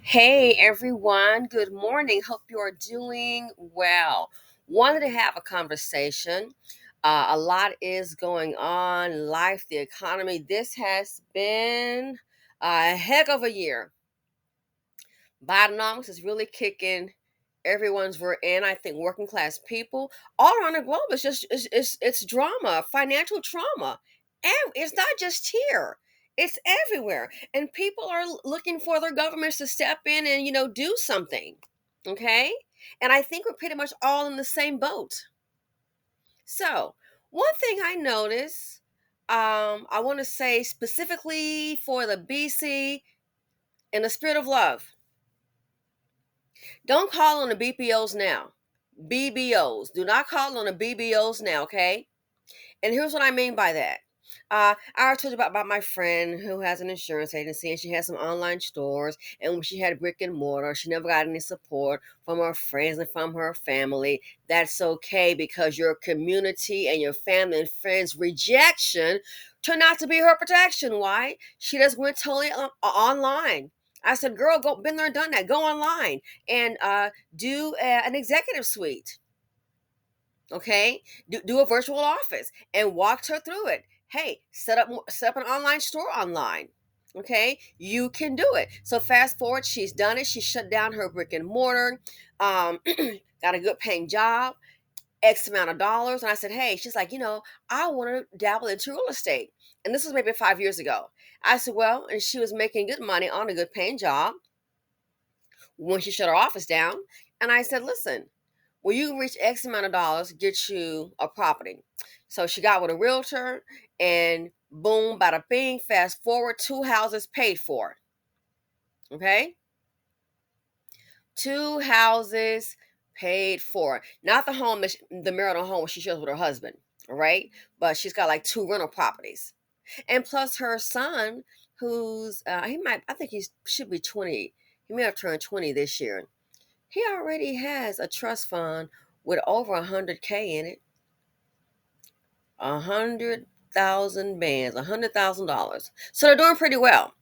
Hey everyone, good morning. Hope you're doing well. Wanted to have a conversation. A lot is going on, life, the economy. This has been a heck of a year. Bidenomics is really kicking everyone's rear end. I think working class people all around the globe. It's drama, financial trauma, and it's not just here. It's everywhere, and people are looking for their governments to step in and do something. Okay, and I think we're pretty much all in the same boat. So one thing I noticed, I want to say specifically for the BC in the spirit of love. Don't call on the BPOs now. BBOs. Do not call on the BBOs now, okay? And here's what I mean by that. I already told you about my friend who has an insurance agency and she has some online stores. And when she had brick and mortar, she never got any support from her friends and from her family. That's okay because your community and your family and friends' rejection turned out to be her protection. Why? She just went totally online. I said, girl, go been there, done that. Go online and do an executive suite. Okay, do a virtual office and walked her through it. Hey, set up an online store online. Okay, you can do it. So fast forward, she's done it. She shut down her brick and mortar, um, got a good paying job, X amount of dollars. And I said, hey, she's like, I want to dabble into real estate. And this was maybe 5 years ago. I said, well, and she was making good money on a good paying job when she shut her office down. And I said, listen, when you reach X amount of dollars, get you a property. So she got with a realtor and boom, bada bing, fast forward, two houses paid for. Okay? Two houses paid for. Not the home, the marital home she shares with her husband. All right? But she's got like two rental properties. And plus her son, who's, I think he should be 20. He may have turned 20 this year. He already has a trust fund with over 100K in it. 100,000 bands, $100,000. So they're doing pretty well.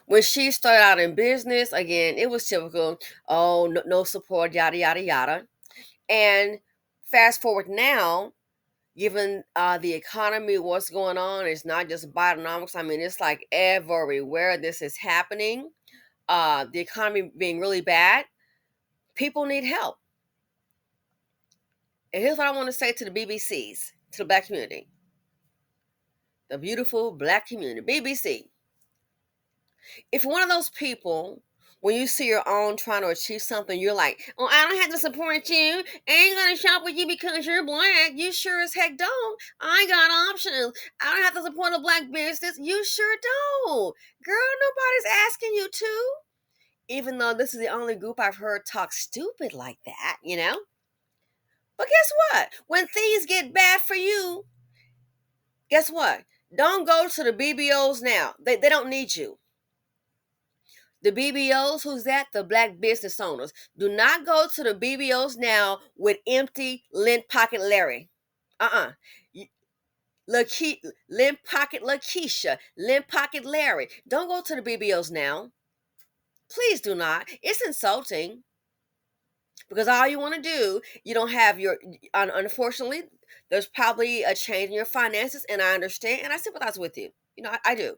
When she started out in business, again, it was typical. Oh, no, no support, yada yada yada. And fast forward now, given the economy, what's going on, it's not just Bidenomics. I mean, it's like everywhere this is happening. The economy being really bad, people need help. And here's what I want to say to the BBCs, to the black community, the beautiful black community, BBC. If you're one of those people, when you see your own trying to achieve something, you're like, oh, I don't have to support you. I ain't gonna shop with you because you're black. You sure as heck don't. I got options. I don't have to support a black business. You sure don't. Girl, nobody's asking you to. Even though this is the only group I've heard talk stupid like that. But guess what? When things get bad for you, guess what? Don't go to the BBOs now. They don't need you. The BBOs, who's that? The black business owners. Do not go to the BBOs now with empty lint pocket Larry. Uh-uh. Lint pocket Lakeisha, lint pocket Larry. Don't go to the BBOs now. Please do not. It's insulting because all you want to do, you don't have your. Unfortunately, there's probably a change in your finances, and I understand, and I sympathize with you. I do.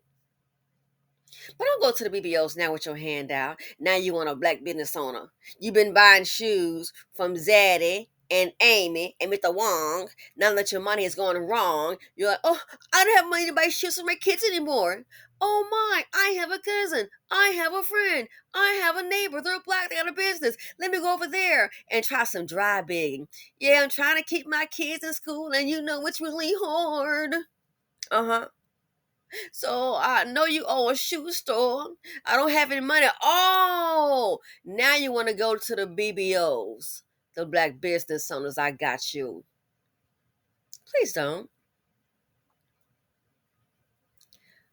But don't go to the BBOs now with your hand out. Now you want a black business owner. You've been buying shoes from Zaddy and Amy and Mr. Wong. Now that your money is going wrong, you're like, oh, I don't have money to buy shoes for my kids anymore. Oh my, I have a cousin. I have a friend. I have a neighbor. They're black. They got a business. Let me go over there and try some dry bidding. Yeah, I'm trying to keep my kids in school, and it's really hard. Uh huh. So I know you owe a shoe store. I don't have any money. Oh, now you want to go to the BBOs, the black business owners. I got you. Please don't.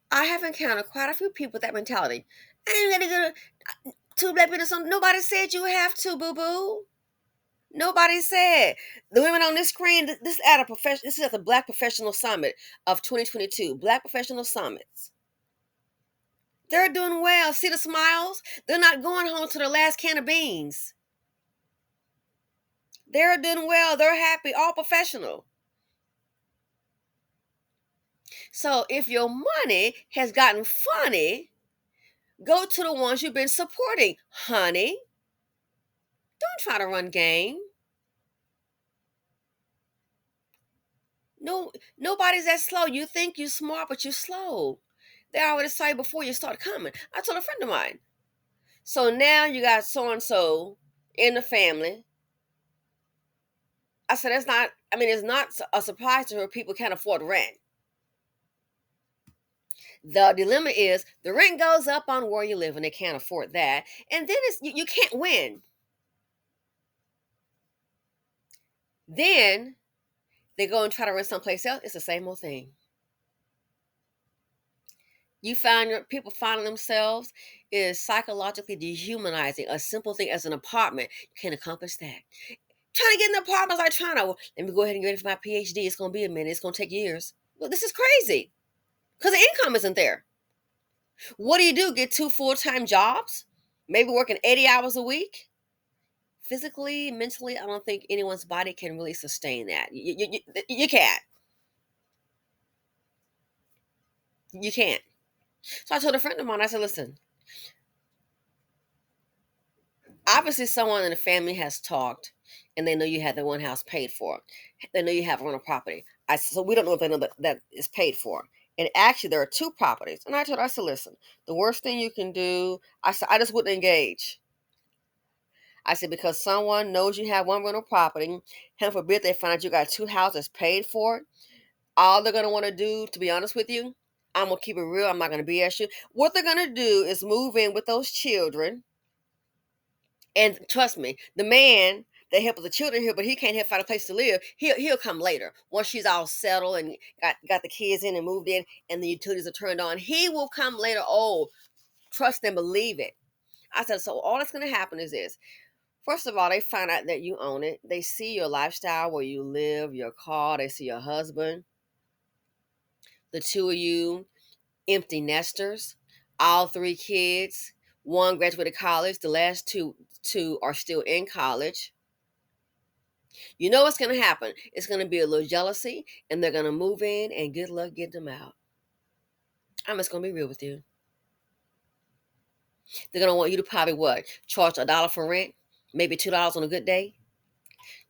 I have encountered quite a few people with that mentality. I ain't gonna go to black business owners. Nobody said you have to, boo boo. Nobody said. The women on this screen. This is at a profession. This is at the Black Professional Summit of 2022. Black Professional Summits. They're doing well. See the smiles? They're not going home to their last can of beans. They're doing well. They're happy. All professional. So if your money has gotten funny, go to the ones you've been supporting. Honey, don't try to run game. No, nobody's that slow. You think you smart, but you're slow. They already saw you before you start coming. I told a friend of mine. So now you got so and so in the family. I said that's not. I mean, it's not a surprise to her. People can't afford rent. The dilemma is the rent goes up on where you live, and they can't afford that. And then you can't win. Then they go and try to rent someplace else. It's the same old thing. You find your people finding themselves is psychologically dehumanizing. A simple thing as an apartment, you can't accomplish that. Trying to get an apartment is like trying to let me go ahead and get ready for my PhD. It's gonna be a minute, it's gonna take years. Well, this is crazy. Because the income isn't there. What do? Get two full-time jobs? Maybe working 80 hours a week? Physically, mentally, I don't think anyone's body can really sustain that. You can't. You can't. So I told a friend of mine, I said, listen, obviously someone in the family has talked and they know you have the one house paid for. They know you have rental property. So we don't know if they know that is paid for. And actually there are two properties. And I told her, I said, listen, the worst thing you can do, I said, I just wouldn't engage. I said, because someone knows you have one rental property, heaven forbid they find out you got two houses paid for. All they're gonna want to do, to be honest with you, I'm gonna keep it real, I'm not gonna BS you. What they're gonna do is move in with those children. And trust me, the man that helps the children here, but he can't help find a place to live. He'll come later once she's all settled and got the kids in and moved in, and the utilities are turned on. He will come later. Oh, trust and believe it. I said, so all that's going to happen is this. First of all, they find out that you own it. They see your lifestyle, where you live, your car. They see your husband. The two of you, empty nesters, all three kids. One graduated college. The last two are still in college. You know what's going to happen? It's going to be a little jealousy, and they're going to move in, and good luck getting them out. I'm just going to be real with you. They're going to want you to probably what? Charge $1 for rent, maybe $2 on a good day.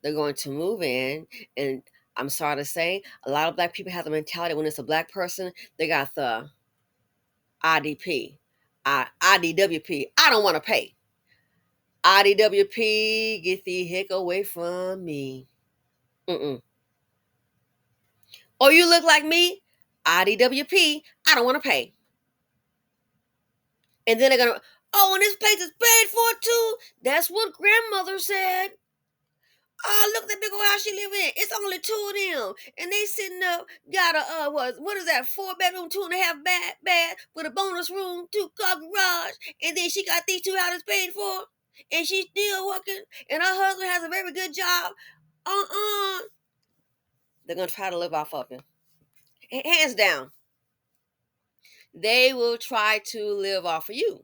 They're going to move in, and I'm sorry to say, a lot of black people have the mentality when it's a black person, they got the IDP, IDWP. I don't want to pay. IDWP, get the heck away from me. Mm-mm. Oh, you look like me? IDWP, I don't want to pay. And then they're gonna, oh, and this place is paid for too. That's what grandmother said. Oh, look at that big old house she live in. It's only two of them, and they sitting up got a what is that, 4 bedroom, 2.5 bath with a bonus room, 2 car garage, and then she got these two houses paid for, and she's still working, and her husband has a very good job. They're gonna try to live off of him. Hands down, they will try to live off of you.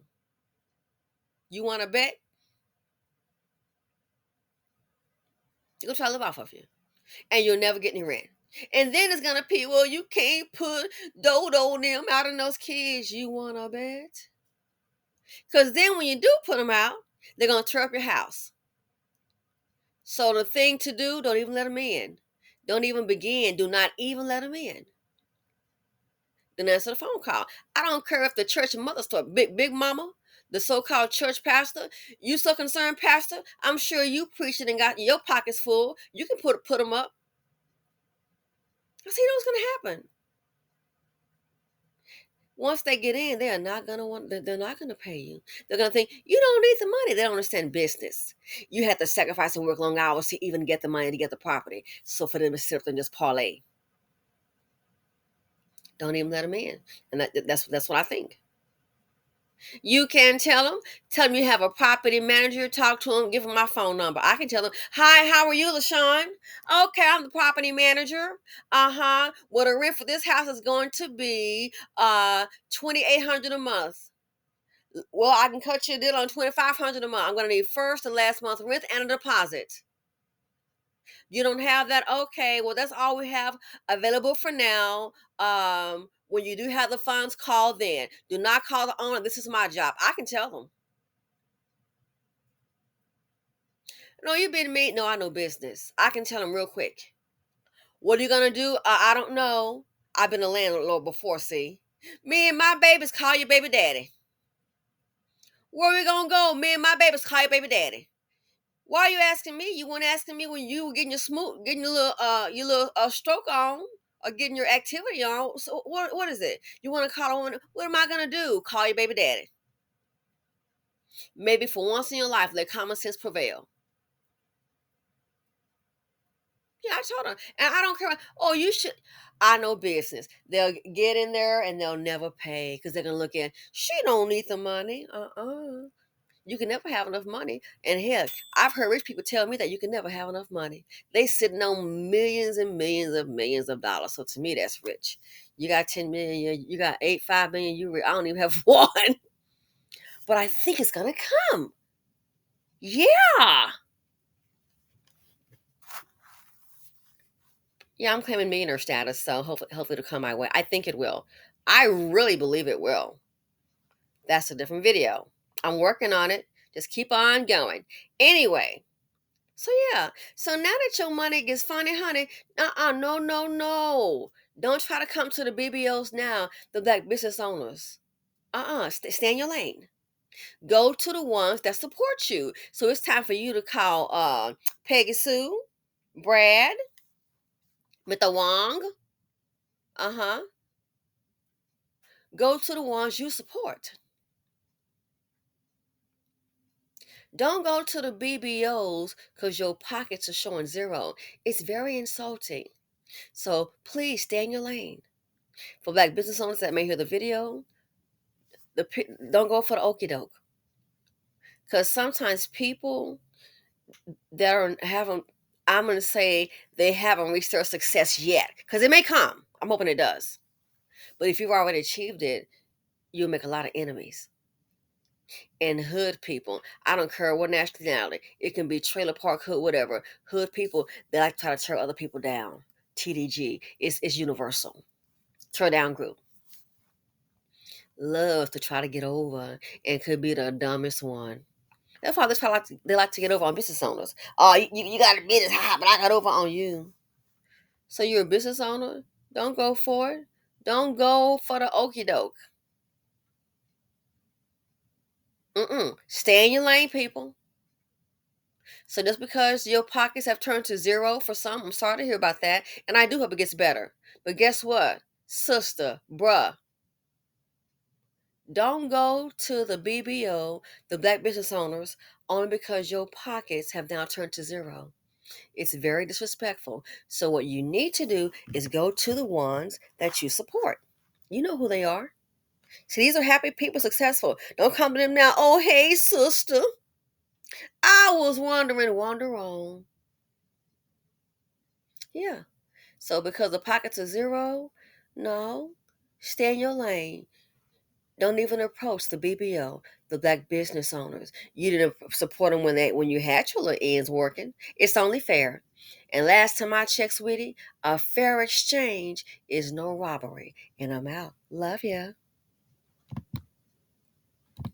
You want to bet? They're gonna try to live off of you, and you'll never get any rent. And then it's gonna be, well, you can't put Dodo and them out on those kids. You wanna bet? Because then when you do put them out, they're gonna tear up your house. So the thing to do, don't even let them in. Don't even begin. Do not even let them in. Then answer the phone call. I don't care if the church mother store, big mama, the so-called church pastor, you so concerned, pastor. I'm sure you preaching and got your pockets full. You can put them up. I see what's gonna happen. Once they get in, they are not gonna want. They're not gonna pay you. They're gonna think you don't need the money. They don't understand business. You have to sacrifice and work long hours to even get the money to get the property. So for them to sit up and just parlay, don't even let them in. And that's what I think. You can tell them you have a property manager. Talk to them. Give them my phone number. I can tell them, hi, how are you, LaShawn? Okay, I'm the property manager. Well, the rent for this house is going to be $2,800 a month. Well, I can cut you a deal on 2,500 a month. I'm going to need first and last month rent and a deposit. You don't have that? Okay, well, that's all we have available for now. When you do have the funds, call then. Do not call the owner. This is my job. I can tell them. No, you've been me. No, I know business. I can tell them real quick. What are you gonna do? I don't know. I've been a landlord before. See, me and my babies call your baby daddy. Where we gonna go? Me and my babies call your baby daddy. Why are you asking me? You weren't asking me when you were getting your getting your little stroke on, or getting your activity on. So what is it? You want to call on? What am I gonna do? Call your baby daddy? Maybe for once in your life, let common sense prevail. Yeah, I told her, and I don't care. Oh, you should. I know business. They'll get in there and they'll never pay because they're gonna look at. She don't need the money. You can never have enough money. And hell, I've heard rich people tell me that you can never have enough money. They sitting on millions and millions of dollars. So to me, that's rich. You got 10 million. You got 5 million. I don't even have one, but I think it's gonna come. Yeah, yeah. I'm claiming millionaire status, so hopefully it'll come my way. I think it will. I really believe it will. That's a different video. I'm working on it. Just keep on going. Anyway, so yeah. So now that your money gets funny, honey, no, no, no. Don't try to come to the BBOs now, the black business owners. Stay in your lane. Go to the ones that support you. So it's time for you to call Peggy Sue, Brad, Mr. Wong. Uh-huh. Go to the ones you support. Don't go to the BBOs because your pockets are showing zero. It's very insulting. So please stay in your lane. For black business owners that may hear the video, don't go for the okey doke. Because sometimes people that are haven't, I'm going to say they haven't reached their success yet. Because it may come. I'm hoping it does. But if you've already achieved it, you'll make a lot of enemies. And hood people, I don't care what nationality, it can be trailer park hood, whatever. Hood people, they like to try to tear other people down. TDG, it's universal. Tear down group. Love to try to get over and could be the dumbest one. That's why they like to get over on business owners. Oh, you got a business, but I got over on you. So you're a business owner? Don't go for it. Don't go for the okey doke. Stay in your lane, people. So just because your pockets have turned to zero for some, I'm sorry to hear about that. And I do hope it gets better. But guess what? Sister, bruh, don't go to the BBO, the black business owners, only because your pockets have now turned to zero. It's very disrespectful. So what you need to do is go to the ones that you support. You know who they are. See, these are happy people, successful. Don't come to them now. Oh, hey, sister. I was wondering, wander on. Yeah. So because the pockets are zero, no, stay in your lane. Don't even approach the BBO, the black business owners. You didn't support them when you had your little ends working. It's only fair. And last time I checked, sweetie, a fair exchange is no robbery. And I'm out. Love ya.